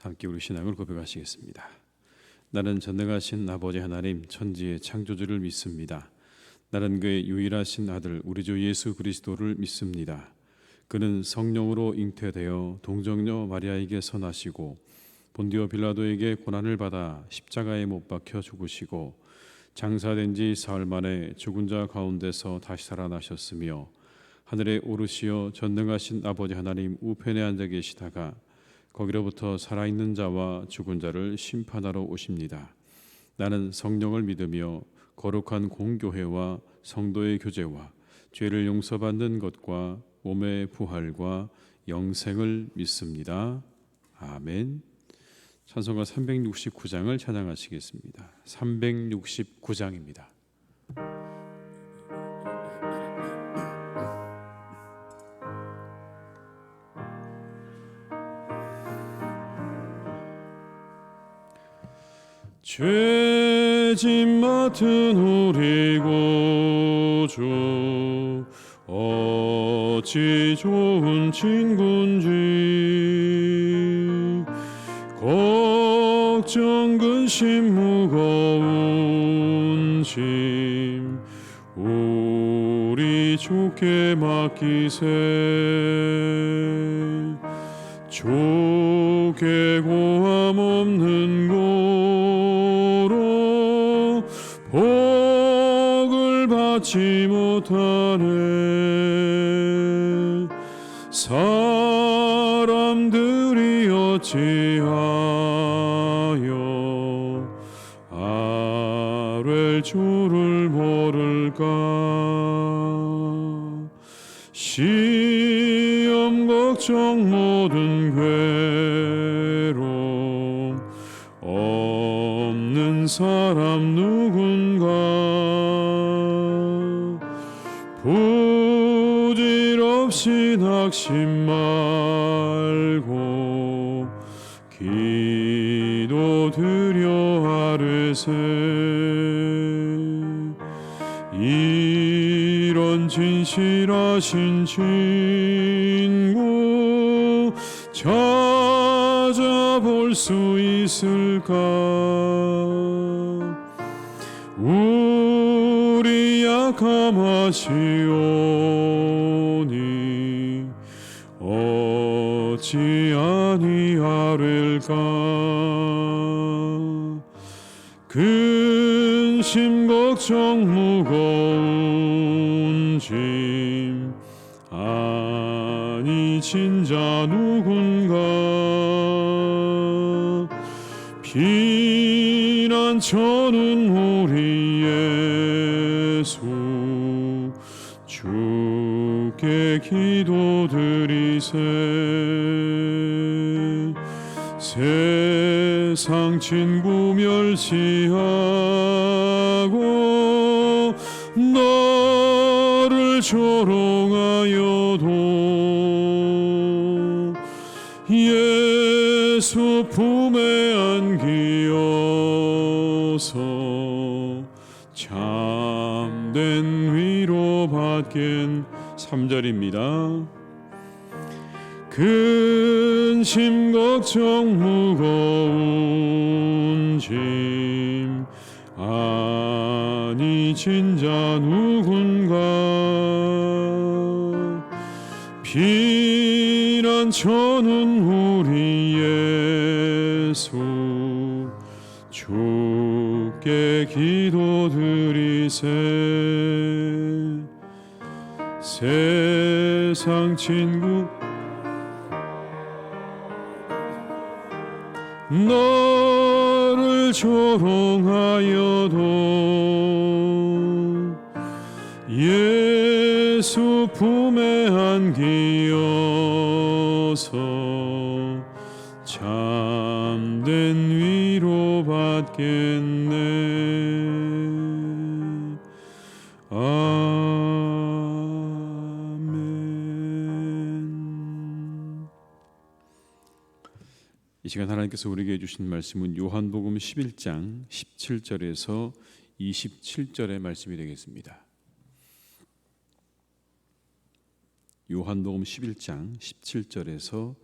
함께 우리 신앙을 고백하시겠습니다. 나는 전능하신 아버지 하나님 천지의 창조주를 믿습니다. 나는 그의 유일하신 아들 우리 주 예수 그리스도를 믿습니다. 그는 성령으로 잉태되어 동정녀 마리아에게서 나시고 본디오 빌라도에게 고난을 받아 십자가에 못 박혀 죽으시고 장사된 지 사흘 만에 죽은 자 가운데서 다시 살아나셨으며 하늘에 오르시어 전능하신 아버지 하나님 우편에 앉아 계시다가 거기로부터 살아있는 자와 죽은 자를 심판하러 오십니다. 나는 성령을 믿으며 거룩한 공교회와 성도의 교제와 죄를 용서받는 것과 몸의 부활과 영생을 믿습니다. 아멘. 찬송가 369장을 찬양하시겠습니다. 369장입니다. 죄짐 맡은 우리 구주 어찌 좋은 친구인지 걱정 근심 무거운 짐 우리 주께 맡기세. 주께 고함 없는 고로 복을 받지 못하네. 사람들이 어찌하여 아랠 주를 모를까. 시험 걱정 모든 괴로움 없는 사람 누군가. 부질없이 낙심 말고 기도드려 아뢰세. 이런 진실하신 친구 찾아볼 수 있을까. 우리 약함하시오니 어찌 아니하릴까. 근심 걱정 무거운 짐 아니 진자 누군가. 피난처는 우리 예수 주께 기도드리세. 세상 친구 멸시하고 너를 조롱하여도 예수 품에 안기어서 참된 위로 받겐. 3절입니다. 근심 걱정 무거운 짐 아니 진자 누군가. 피난처는 우리 예수 주께 기도드리세. 세상 친구 너를 조롱하여도 예수 품에 안기어서 참된 위로 받겠네. 이 시간 하나님께서 우리에게 주신 말씀은 요한복음 11장 17절에서 27절의 말씀이 되겠습니다. 요한복음 11장 17절에서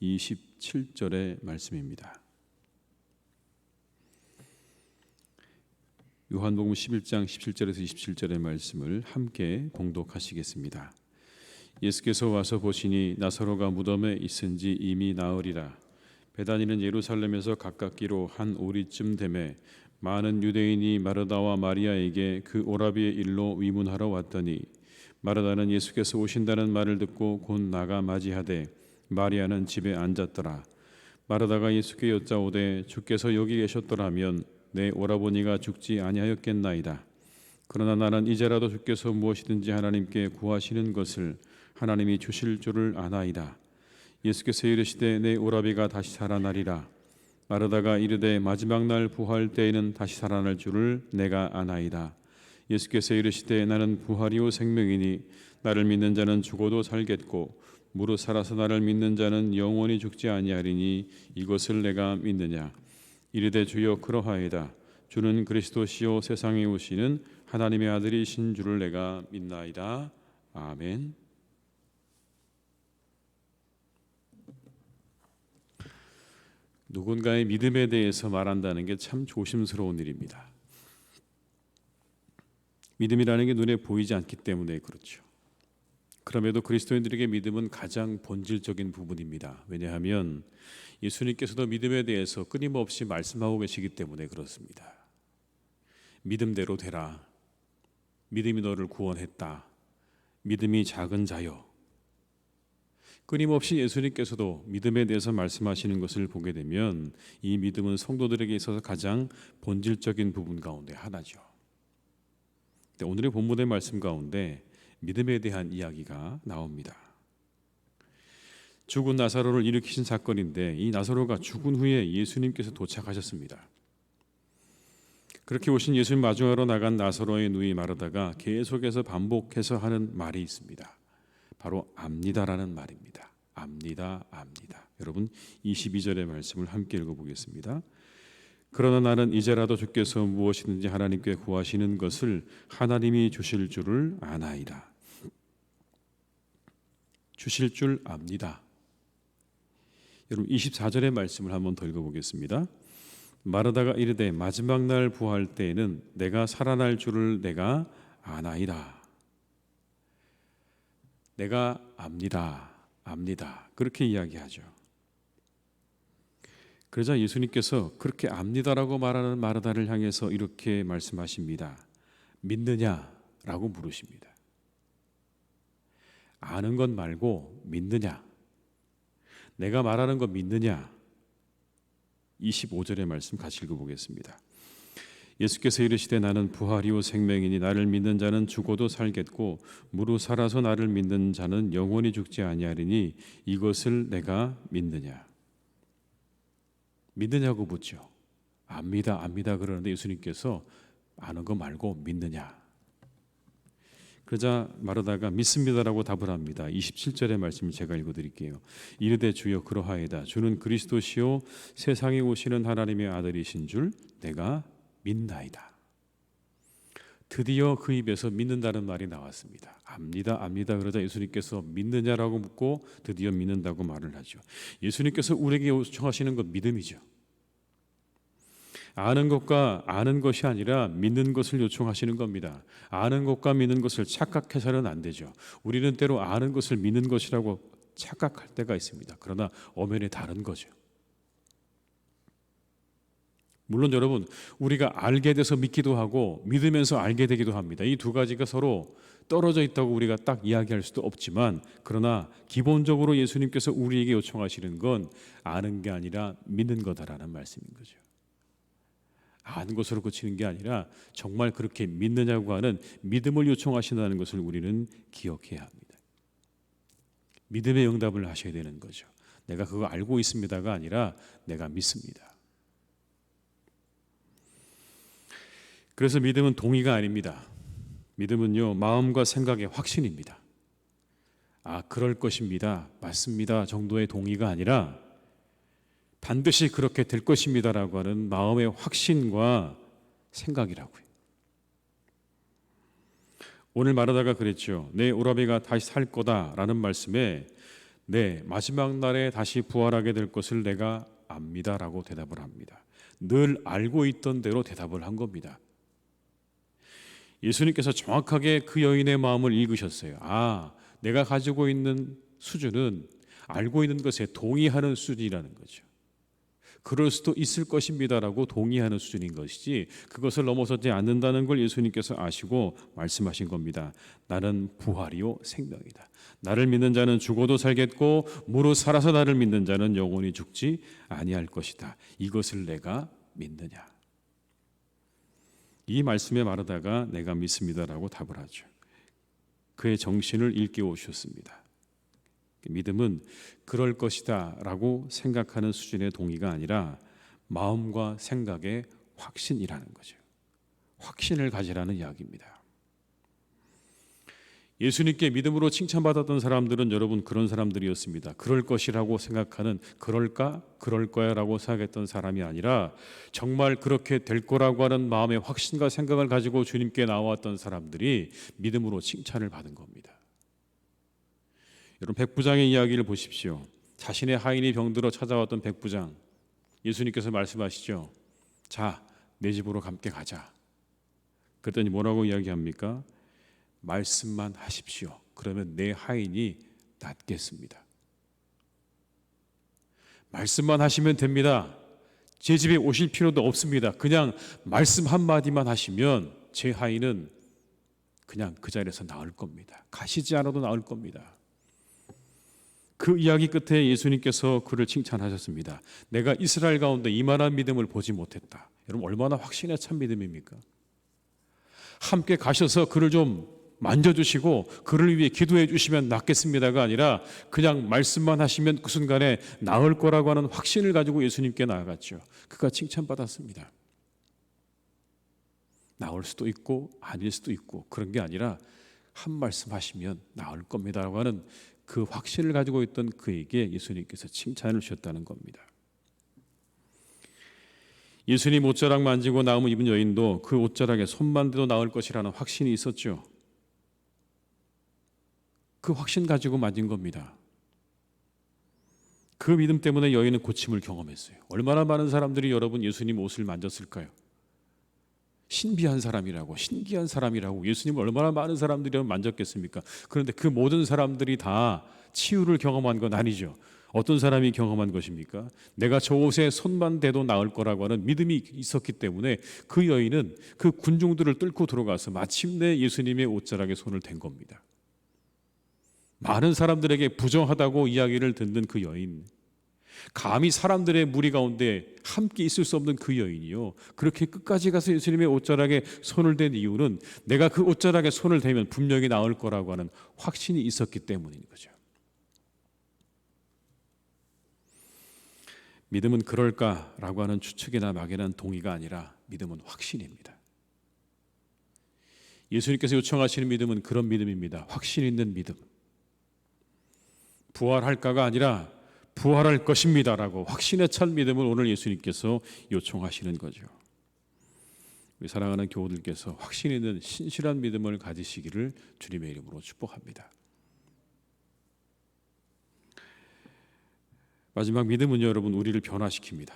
27절의 말씀입니다. 요한복음 11장 17절에서 27절의 말씀을 함께 봉독하시겠습니다. 예수께서 와서 보시니 나사로가 무덤에 있은지 이미 나으리라. 베다니는 예루살렘에서 가깝기로 한 오리쯤 되매 많은 유대인이 마르다와 마리아에게 그 오라비의 일로 위문하러 왔더니 마르다는 예수께서 오신다는 말을 듣고 곧 나가 맞이하되 마리아는 집에 앉았더라. 마르다가 예수께 여짜오되 주께서 여기 계셨더라면 내 오라버니가 죽지 아니하였겠나이다. 그러나 나는 이제라도 주께서 무엇이든지 하나님께 구하시는 것을 하나님이 주실 줄을 아나이다. 예수께서 이르시되 내 오라비가 다시 살아나리라. 마르다가 이르되 마지막 날 부활 때에는 다시 살아날 줄을 내가 아나이다. 예수께서 이르시되 나는 부활이요 생명이니 나를 믿는 자는 죽어도 살겠고 무릇 살아서 나를 믿는 자는 영원히 죽지 아니하리니 이것을 내가 믿느냐. 이르되 주여 그러하이다. 주는 그리스도시요 세상에 오시는 하나님의 아들이신 줄을 내가 믿나이다. 아멘. 누군가의 믿음에 대해서 말한다는 게 참 조심스러운 일입니다. 믿음이라는 게 눈에 보이지 않기 때문에 그렇죠. 그럼에도 그리스도인들에게 믿음은 가장 본질적인 부분입니다. 왜냐하면 예수님께서도 믿음에 대해서 끊임없이 말씀하고 계시기 때문에 그렇습니다. 믿음대로 되라. 믿음이 너를 구원했다. 믿음이 작은 자여. 끊임없이 예수님께서도 믿음에 대해서 말씀하시는 것을 보게 되면 이 믿음은 성도들에게 있어서 가장 본질적인 부분 가운데 하나죠. 오늘의 본문의 말씀 가운데 믿음에 대한 이야기가 나옵니다. 죽은 나사로를 일으키신 사건인데 이 나사로가 죽은 후에 예수님께서 도착하셨습니다. 그렇게 오신 예수님 마주하러 나간 나사로의 누이 마르다가 계속해서 반복해서 하는 말이 있습니다. 바로 압니다라는 말입니다. 압니다, 압니다. 여러분 22절의 말씀을 함께 읽어보겠습니다. 그러나 나는 이제라도 주께서 무엇이든지 하나님께 구하시는 것을 하나님이 주실 줄을 아나이다. 주실 줄 압니다. 여러분 24절의 말씀을 한번 더 읽어보겠습니다. 마르다가 이르되 마지막 날 부활 때에는 내가 살아날 줄을 내가 아나이다. 내가 압니다. 압니다. 그렇게 이야기하죠. 그러자 예수님께서 그렇게 압니다라고 말하는 마르다를 향해서 이렇게 말씀하십니다. 믿느냐라고 물으십니다. 아는 것 말고 믿느냐? 내가 말하는 거 믿느냐? 25절의 말씀 같이 읽어보겠습니다. 예수께서 이르시되 나는 부활이요 생명이니 나를 믿는 자는 죽어도 살겠고 무릇 살아서 나를 믿는 자는 영원히 죽지 아니하리니 이것을 내가 믿느냐. 믿느냐고 묻죠. 압니다, 압니다 그러는데 예수님께서 아는 거 말고 믿느냐. 그러자 마르다가 믿습니다라고 답을 합니다. 27절의 말씀을 제가 읽어드릴게요. 이르되 주여 그러하이다. 주는 그리스도시요 세상에 오시는 하나님의 아들이신 줄 내가 믿나이다. 드디어 그 입에서 믿는다는 말이 나왔습니다. 압니다, 압니다 그러자 예수님께서 믿느냐라고 묻고 드디어 믿는다고 말을 하죠. 예수님께서 우리에게 요청하시는 것 믿음이죠. 아는 것과 아는 것이 아니라 믿는 것을 요청하시는 겁니다. 아는 것과 믿는 것을 착각해서는 안 되죠. 우리는 때로 아는 것을 믿는 것이라고 착각할 때가 있습니다. 그러나 엄연히 다른 거죠. 물론 여러분 우리가 알게 돼서 믿기도 하고 믿으면서 알게 되기도 합니다. 이 두 가지가 서로 떨어져 있다고 우리가 딱 이야기할 수도 없지만 그러나 기본적으로 예수님께서 우리에게 요청하시는 건 아는 게 아니라 믿는 거다라는 말씀인 거죠. 아는 것으로 그치는 게 아니라 정말 그렇게 믿느냐고 하는 믿음을 요청하신다는 것을 우리는 기억해야 합니다. 믿음의 응답을 하셔야 되는 거죠. 내가 그거 알고 있습니다가 아니라 내가 믿습니다. 그래서 믿음은 동의가 아닙니다. 믿음은요 마음과 생각의 확신입니다. 아 그럴 것입니다. 맞습니다. 정도의 동의가 아니라 반드시 그렇게 될 것입니다라고 하는 마음의 확신과 생각이라고요. 오늘 마르다가 그랬죠. 내 오라비가 다시 살 거다라는 말씀에 네, 마지막 날에 다시 부활하게 될 것을 내가 압니다 라고 대답을 합니다. 늘 알고 있던 대로 대답을 한 겁니다. 예수님께서 정확하게 그 여인의 마음을 읽으셨어요. 아, 내가 가지고 있는 수준은 알고 있는 것에 동의하는 수준이라는 거죠. 그럴 수도 있을 것입니다라고 동의하는 수준인 것이지 그것을 넘어서지 않는다는 걸 예수님께서 아시고 말씀하신 겁니다. 나는 부활이요 생명이다. 나를 믿는 자는 죽어도 살겠고 무릇 살아서 나를 믿는 자는 영원히 죽지 아니할 것이다. 이것을 내가 믿느냐. 이 말씀에 말하다가 내가 믿습니다라고 답을 하죠. 그의 정신을 일깨우셨습니다. 믿음은 그럴 것이다 라고 생각하는 수준의 동의가 아니라 마음과 생각의 확신이라는 거죠. 확신을 가지라는 이야기입니다. 예수님께 믿음으로 칭찬받았던 사람들은 여러분 그런 사람들이었습니다. 그럴 것이라고 생각하는 그럴까? 그럴 거야 라고 생각했던 사람이 아니라 정말 그렇게 될 거라고 하는 마음의 확신과 생각을 가지고 주님께 나왔던 사람들이 믿음으로 칭찬을 받은 겁니다. 여러분 백부장의 이야기를 보십시오. 자신의 하인이 병들어 찾아왔던 백부장, 예수님께서 말씀하시죠. 자, 내 집으로 함께 가자. 그랬더니 뭐라고 이야기합니까? 말씀만 하십시오. 그러면 내 하인이 낫겠습니다. 말씀만 하시면 됩니다. 제 집에 오실 필요도 없습니다. 그냥 말씀 한마디만 하시면 제 하인은 그냥 그 자리에서 나을 겁니다. 가시지 않아도 나을 겁니다. 그 이야기 끝에 예수님께서 그를 칭찬하셨습니다. 내가 이스라엘 가운데 이만한 믿음을 보지 못했다. 여러분 얼마나 확신에 찬 믿음입니까? 함께 가셔서 그를 좀 만져주시고 그를 위해 기도해 주시면 낫겠습니다가 아니라 그냥 말씀만 하시면 그 순간에 나을 거라고 하는 확신을 가지고 예수님께 나아갔죠. 그가 칭찬받았습니다. 나을 수도 있고 아닐 수도 있고 그런 게 아니라 한 말씀 하시면 나을 겁니다라고 하는 그 확신을 가지고 있던 그에게 예수님께서 칭찬을 주셨다는 겁니다. 예수님 옷자락 만지고 나음을 입은 여인도 그 옷자락에 손만 대도 나을 것이라는 확신이 있었죠. 그 확신 가지고 만진 겁니다. 그 믿음 때문에 여인은 고침을 경험했어요. 얼마나 많은 사람들이 여러분 예수님 옷을 만졌을까요? 신비한 사람이라고 신기한 사람이라고 예수님을 얼마나 많은 사람들이 만졌겠습니까? 그런데 그 모든 사람들이 다 치유를 경험한 건 아니죠. 어떤 사람이 경험한 것입니까? 내가 저 옷에 손만 대도 나을 거라고 하는 믿음이 있었기 때문에 그 여인은 그 군중들을 뚫고 들어가서 마침내 예수님의 옷자락에 손을 댄 겁니다. 많은 사람들에게 부정하다고 이야기를 듣는 그 여인, 감히 사람들의 무리 가운데 함께 있을 수 없는 그 여인이요, 그렇게 끝까지 가서 예수님의 옷자락에 손을 댄 이유는 내가 그 옷자락에 손을 대면 분명히 나을 거라고 하는 확신이 있었기 때문인 거죠. 믿음은 그럴까라고 하는 추측이나 막연한 동의가 아니라 믿음은 확신입니다. 예수님께서 요청하시는 믿음은 그런 믿음입니다. 확신 있는 믿음. 부활할까가 아니라 부활할 것입니다라고 확신에 찬 믿음을 오늘 예수님께서 요청하시는 거죠. 우리 사랑하는 교우들께서 확신 있는 신실한 믿음을 가지시기를 주님의 이름으로 축복합니다. 마지막 믿음은요, 여러분 우리를 변화시킵니다.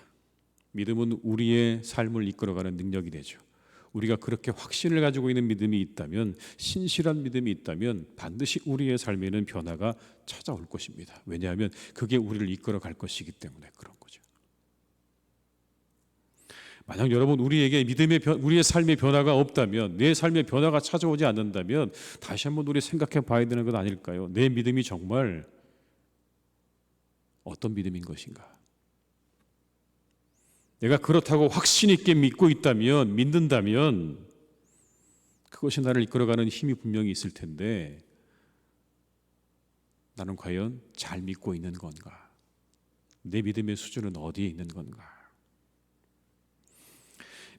믿음은 우리의 삶을 이끌어가는 능력이 되죠. 우리가 그렇게 확신을 가지고 있는 믿음이 있다면, 신실한 믿음이 있다면 반드시 우리의 삶에는 변화가 찾아올 것입니다. 왜냐하면 그게 우리를 이끌어갈 것이기 때문에 그런 거죠. 만약 여러분 우리에게 우리의 삶의 변화가 없다면, 내 삶의 변화가 찾아오지 않는다면 다시 한번 우리 생각해 봐야 되는 것 아닐까요? 내 믿음이 정말 어떤 믿음인 것인가? 내가 그렇다고 확신 있게 믿고 있다면, 믿는다면 그것이 나를 이끌어가는 힘이 분명히 있을 텐데 나는 과연 잘 믿고 있는 건가? 내 믿음의 수준은 어디에 있는 건가?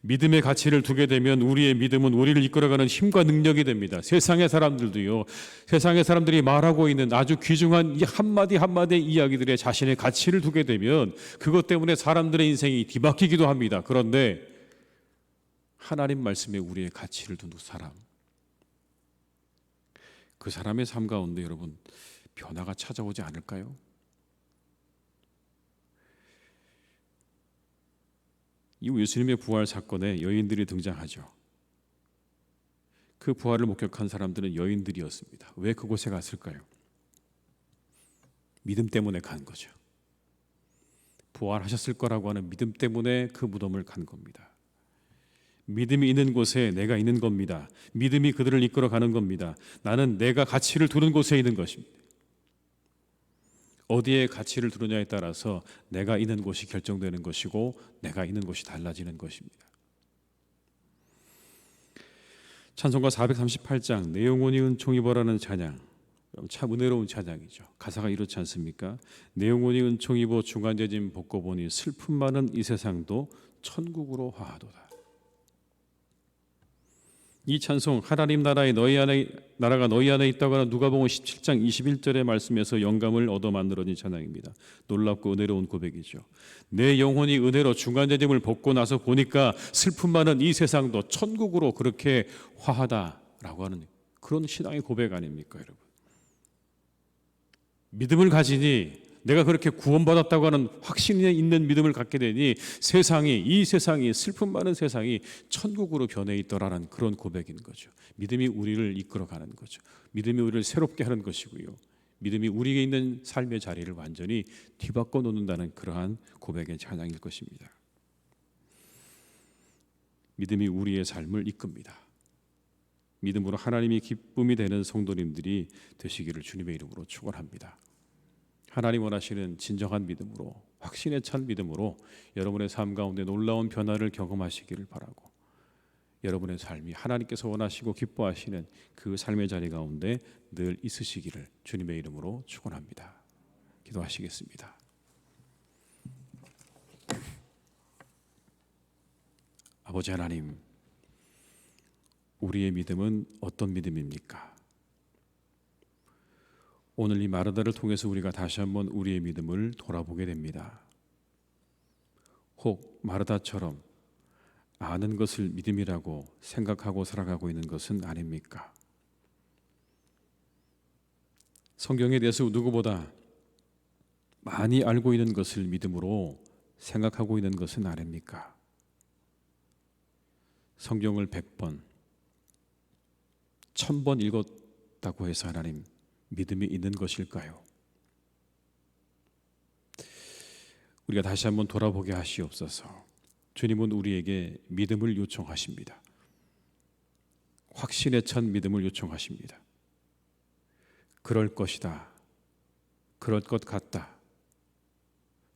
믿음의 가치를 두게 되면 우리의 믿음은 우리를 이끌어가는 힘과 능력이 됩니다. 세상의 사람들도요, 세상의 사람들이 말하고 있는 아주 귀중한 이 한마디 한마디 이야기들에 자신의 가치를 두게 되면 그것 때문에 사람들의 인생이 뒤바뀌기도 합니다. 그런데 하나님 말씀에 우리의 가치를 두는 사람, 그 사람의 삶 가운데 여러분 변화가 찾아오지 않을까요? 이후 예수님의 부활 사건에 여인들이 등장하죠. 그 부활을 목격한 사람들은 여인들이었습니다. 왜 그곳에 갔을까요? 믿음 때문에 간 거죠. 부활하셨을 거라고 하는 믿음 때문에 그 무덤을 간 겁니다. 믿음이 있는 곳에 내가 있는 겁니다. 믿음이 그들을 이끌어 가는 겁니다. 나는 내가 가치를 두는 곳에 있는 것입니다. 어디에 가치를 두느냐에 따라서 내가 있는 곳이 결정되는 것이고 내가 있는 곳이 달라지는 것입니다. 찬송가 438장 내 영혼이 은총입어라는 찬양, 참 은혜로운 찬양이죠. 가사가 이렇지 않습니까? 내 영혼이 은총입어 중간재짐 벗고 보니 슬픔 많은 이 세상도 천국으로 화하도다. 이 찬송, 하나님 나라가 너희 안에 있다고 하는 누가복음 17장 21절의 말씀에서 영감을 얻어 만들어진 찬양입니다. 놀랍고 은혜로운 고백이죠. 내 영혼이 은혜로 중간재짐을 벗고 나서 보니까 슬픔 많은 이 세상도 천국으로 그렇게 화하다라고 하는 그런 신앙의 고백 아닙니까, 여러분? 믿음을 가지니 내가 그렇게 구원받았다고 하는 확신이 있는 믿음을 갖게 되니 이 세상이 슬픔 많은 세상이 천국으로 변해 있더라는 그런 고백인 거죠. 믿음이 우리를 이끌어가는 거죠. 믿음이 우리를 새롭게 하는 것이고요. 믿음이 우리에게 있는 삶의 자리를 완전히 뒤바꿔 놓는다는 그러한 고백의 찬양일 것입니다. 믿음이 우리의 삶을 이끕니다. 믿음으로 하나님이 기쁨이 되는 성도님들이 되시기를 주님의 이름으로 축원합니다. 하나님 원하시는 진정한 믿음으로, 확신에 찬 믿음으로 여러분의 삶 가운데 놀라운 변화를 경험하시기를 바라고, 여러분의 삶이 하나님께서 원하시고 기뻐하시는 그 삶의 자리 가운데 늘 있으시기를 주님의 이름으로 축원합니다. 기도하시겠습니다. 아버지 하나님, 우리의 믿음은 어떤 믿음입니까? 오늘 이 마르다를 통해서 우리가 다시 한번 우리의 믿음을 돌아보게 됩니다. 혹 마르다처럼 아는 것을 믿음이라고 생각하고 살아가고 있는 것은 아닙니까? 성경에 대해서 누구보다 많이 알고 있는 것을 믿음으로 생각하고 있는 것은 아닙니까? 성경을 100번, 1000번 읽었다고 해서 하나님 믿음이 있는 것일까요? 우리가 다시 한번 돌아보게 하시옵소서. 주님은 우리에게 믿음을 요청하십니다. 확신에 찬 믿음을 요청하십니다. 그럴 것이다, 그럴 것 같다,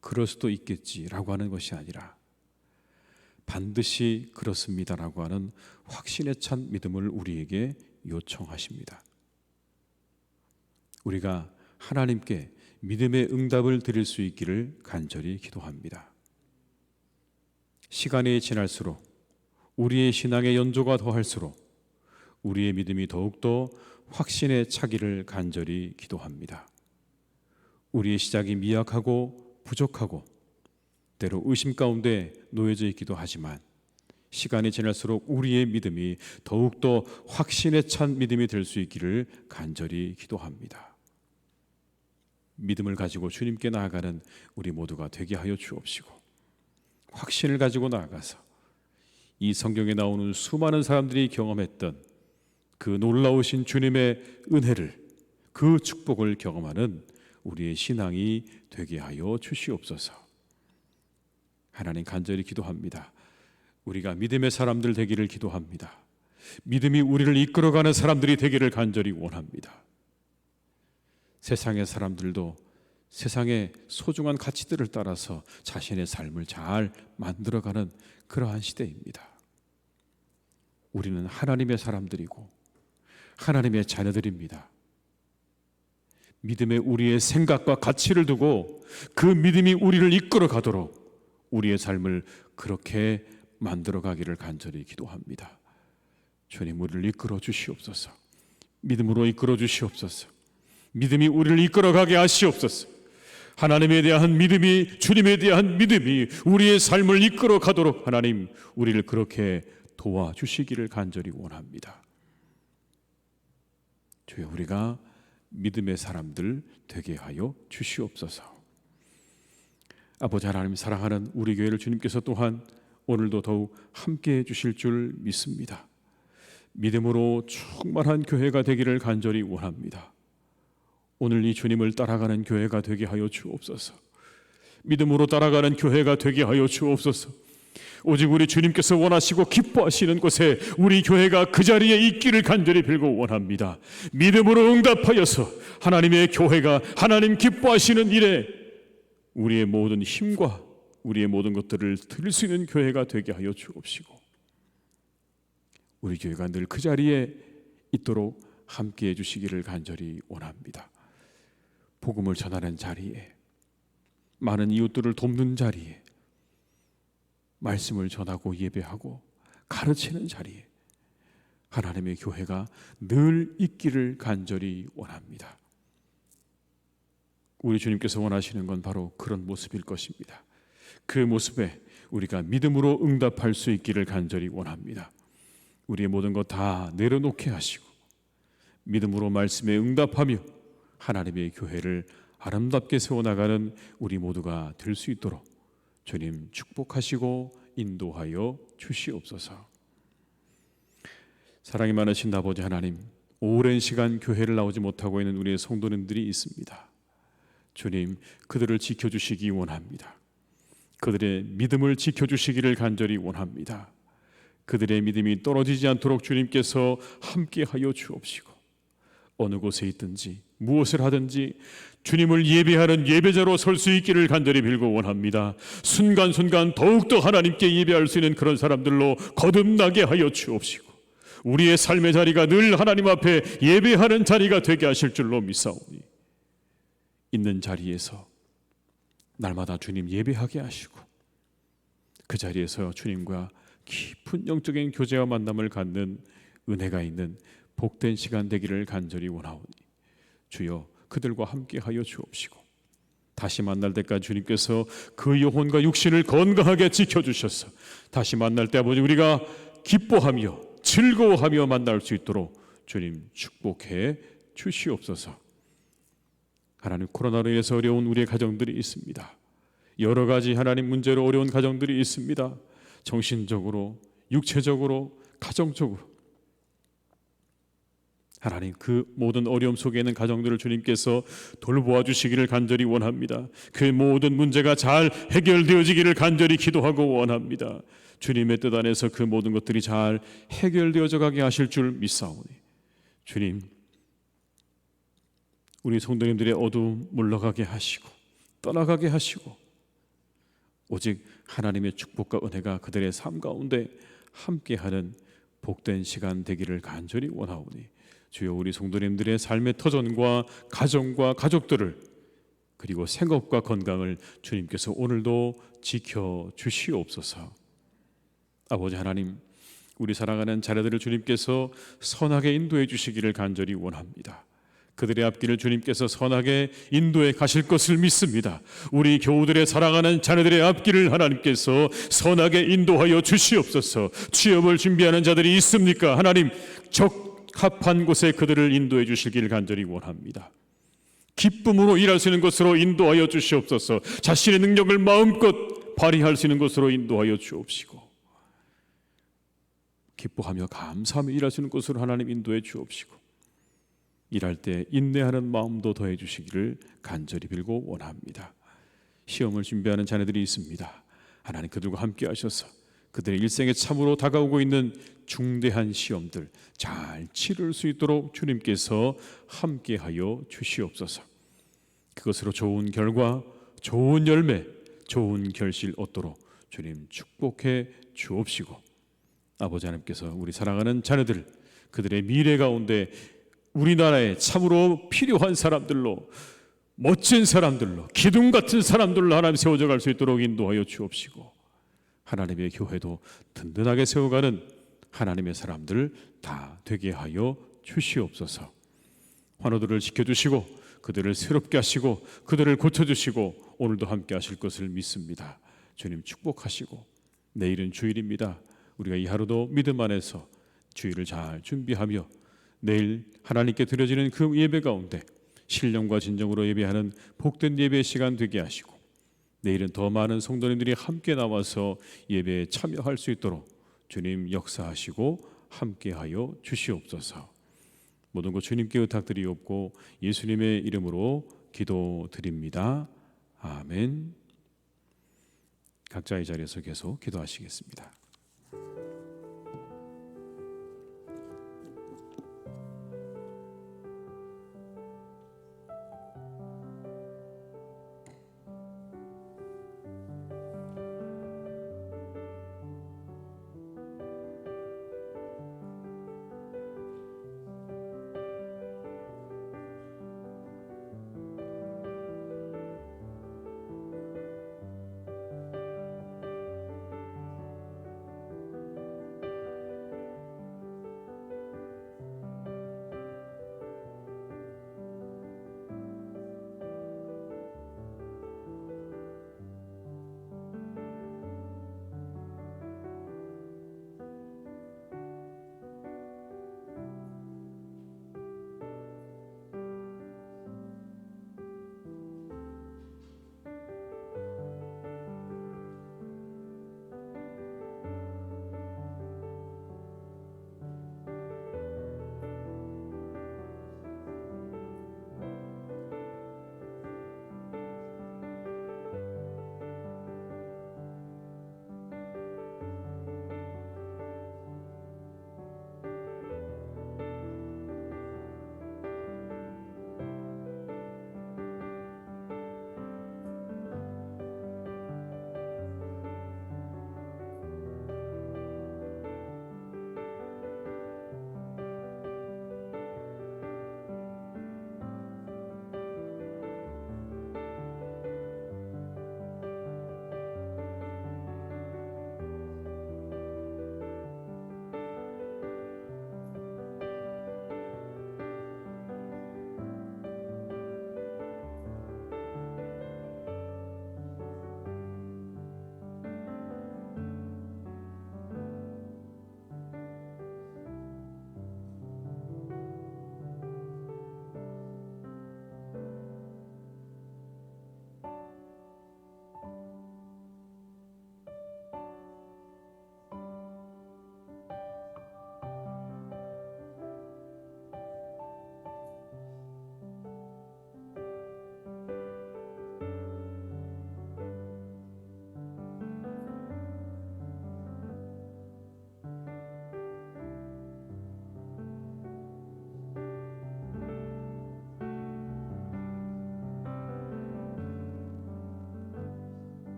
그럴 수도 있겠지라고 하는 것이 아니라 반드시 그렇습니다라고 하는 확신에 찬 믿음을 우리에게 요청하십니다. 우리가 하나님께 믿음의 응답을 드릴 수 있기를 간절히 기도합니다. 시간이 지날수록 우리의 신앙의 연조가 더할수록 우리의 믿음이 더욱더 확신에 차기를 간절히 기도합니다. 우리의 시작이 미약하고 부족하고 때로 의심 가운데 놓여져 있기도 하지만 시간이 지날수록 우리의 믿음이 더욱더 확신에 찬 믿음이 될 수 있기를 간절히 기도합니다. 믿음을 가지고 주님께 나아가는 우리 모두가 되게 하여 주옵시고, 확신을 가지고 나아가서 이 성경에 나오는 수많은 사람들이 경험했던 그 놀라우신 주님의 은혜를, 그 축복을 경험하는 우리의 신앙이 되게 하여 주시옵소서. 하나님, 간절히 기도합니다. 우리가 믿음의 사람들 되기를 기도합니다. 믿음이 우리를 이끌어가는 사람들이 되기를 간절히 원합니다. 세상의 사람들도 세상의 소중한 가치들을 따라서 자신의 삶을 잘 만들어가는 그러한 시대입니다. 우리는 하나님의 사람들이고 하나님의 자녀들입니다. 믿음에 우리의 생각과 가치를 두고 그 믿음이 우리를 이끌어가도록 우리의 삶을 그렇게 만들어가기를 간절히 기도합니다. 주님, 우리를 이끌어 주시옵소서. 믿음으로 이끌어 주시옵소서. 믿음이 우리를 이끌어가게 하시옵소서. 하나님에 대한 믿음이, 주님에 대한 믿음이 우리의 삶을 이끌어가도록 하나님, 우리를 그렇게 도와주시기를 간절히 원합니다. 주여, 우리가 믿음의 사람들 되게 하여 주시옵소서. 아버지 하나님, 사랑하는 우리 교회를 주님께서 또한 오늘도 더욱 함께해 주실 줄 믿습니다. 믿음으로 충만한 교회가 되기를 간절히 원합니다. 오늘 이 주님을 따라가는 교회가 되게 하여 주옵소서. 믿음으로 따라가는 교회가 되게 하여 주옵소서. 오직 우리 주님께서 원하시고 기뻐하시는 곳에 우리 교회가 그 자리에 있기를 간절히 빌고 원합니다. 믿음으로 응답하여서 하나님의 교회가 하나님 기뻐하시는 일에 우리의 모든 힘과 우리의 모든 것들을 드릴 수 있는 교회가 되게 하여 주옵시고, 우리 교회가 늘 그 자리에 있도록 함께해 주시기를 간절히 원합니다. 복음을 전하는 자리에, 많은 이웃들을 돕는 자리에, 말씀을 전하고 예배하고 가르치는 자리에 하나님의 교회가 늘 있기를 간절히 원합니다. 우리 주님께서 원하시는 건 바로 그런 모습일 것입니다. 그 모습에 우리가 믿음으로 응답할 수 있기를 간절히 원합니다. 우리의 모든 것 다 내려놓게 하시고 믿음으로 말씀에 응답하며 하나님의 교회를 아름답게 세워나가는 우리 모두가 될 수 있도록 주님 축복하시고 인도하여 주시옵소서. 사랑이 많으신 아버지 하나님, 오랜 시간 교회를 나오지 못하고 있는 우리의 성도님들이 있습니다. 주님, 그들을 지켜주시기 원합니다. 그들의 믿음을 지켜주시기를 간절히 원합니다. 그들의 믿음이 떨어지지 않도록 주님께서 함께하여 주옵시고, 어느 곳에 있든지 무엇을 하든지 주님을 예배하는 예배자로 설 수 있기를 간절히 빌고 원합니다. 순간순간 더욱더 하나님께 예배할 수 있는 그런 사람들로 거듭나게 하여 주옵시고, 우리의 삶의 자리가 늘 하나님 앞에 예배하는 자리가 되게 하실 줄로 믿사오니, 있는 자리에서 날마다 주님 예배하게 하시고 그 자리에서 주님과 깊은 영적인 교제와 만남을 갖는 은혜가 있는 복된 시간 되기를 간절히 원하오니, 주여 그들과 함께하여 주옵시고, 다시 만날 때까지 주님께서 그 영혼과 육신을 건강하게 지켜주셔서 다시 만날 때 아버지 우리가 기뻐하며 즐거워하며 만날 수 있도록 주님 축복해 주시옵소서. 하나님, 코로나로 인해서 어려운 우리의 가정들이 있습니다. 여러 가지 하나님 문제로 어려운 가정들이 있습니다. 정신적으로, 육체적으로, 가정적으로 하나님, 그 모든 어려움 속에 있는 가정들을 주님께서 돌보아 주시기를 간절히 원합니다. 그 모든 문제가 잘 해결되어지기를 간절히 기도하고 원합니다. 주님의 뜻 안에서 그 모든 것들이 잘 해결되어져 가게 하실 줄 믿사오니, 주님, 우리 성도님들의 어두움 물러가게 하시고 떠나가게 하시고 오직 하나님의 축복과 은혜가 그들의 삶 가운데 함께하는 복된 시간 되기를 간절히 원하오니, 주여 우리 성도님들의 삶의 터전과 가정과 가족들을 그리고 생업과 건강을 주님께서 오늘도 지켜주시옵소서. 아버지 하나님, 우리 사랑하는 자녀들을 주님께서 선하게 인도해 주시기를 간절히 원합니다. 그들의 앞길을 주님께서 선하게 인도해 가실 것을 믿습니다. 우리 교우들의 사랑하는 자녀들의 앞길을 하나님께서 선하게 인도하여 주시옵소서. 취업을 준비하는 자들이 있습니까? 하나님, 적합한 곳에 그들을 인도해 주시기를 간절히 원합니다. 기쁨으로 일할 수 있는 것으로 인도하여 주시옵소서. 자신의 능력을 마음껏 발휘할 수 있는 것으로 인도하여 주옵시고, 기뻐하며 감사하며 일할 수 있는 것으로 하나님 인도해 주옵시고, 일할 때 인내하는 마음도 더해 주시기를 간절히 빌고 원합니다. 시험을 준비하는 자녀들이 있습니다. 하나님, 그들과 함께 하셔서 그들의 일생에 참으로 다가오고 있는 중대한 시험들 잘 치를 수 있도록 주님께서 함께하여 주시옵소서. 그것으로 좋은 결과, 좋은 열매, 좋은 결실 얻도록 주님 축복해 주옵시고, 아버지 하나님께서 우리 사랑하는 자녀들, 그들의 미래 가운데 우리나라에 참으로 필요한 사람들로, 멋진 사람들로, 기둥 같은 사람들로 하나님 세워져 갈 수 있도록 인도하여 주옵시고, 하나님의 교회도 든든하게 세워가는 하나님의 사람들 다 되게 하여 주시옵소서. 환우들을 지켜주시고 그들을 새롭게 하시고 그들을 고쳐주시고 오늘도 함께 하실 것을 믿습니다. 주님 축복하시고, 내일은 주일입니다. 우리가 이 하루도 믿음 안에서 주일을 잘 준비하며 내일 하나님께 드려지는 그 예배 가운데 신령과 진정으로 예배하는 복된 예배 시간 되게 하시고 내일은 더 많은 성도님들이 함께 나와서 예배에 참여할 수 있도록 주님 역사하시고 함께하여 주시옵소서. 모든 것 주님께 부탁드리옵고 예수님의 이름으로 기도드립니다. 아멘. 각자의 자리에서 계속 기도하시겠습니다.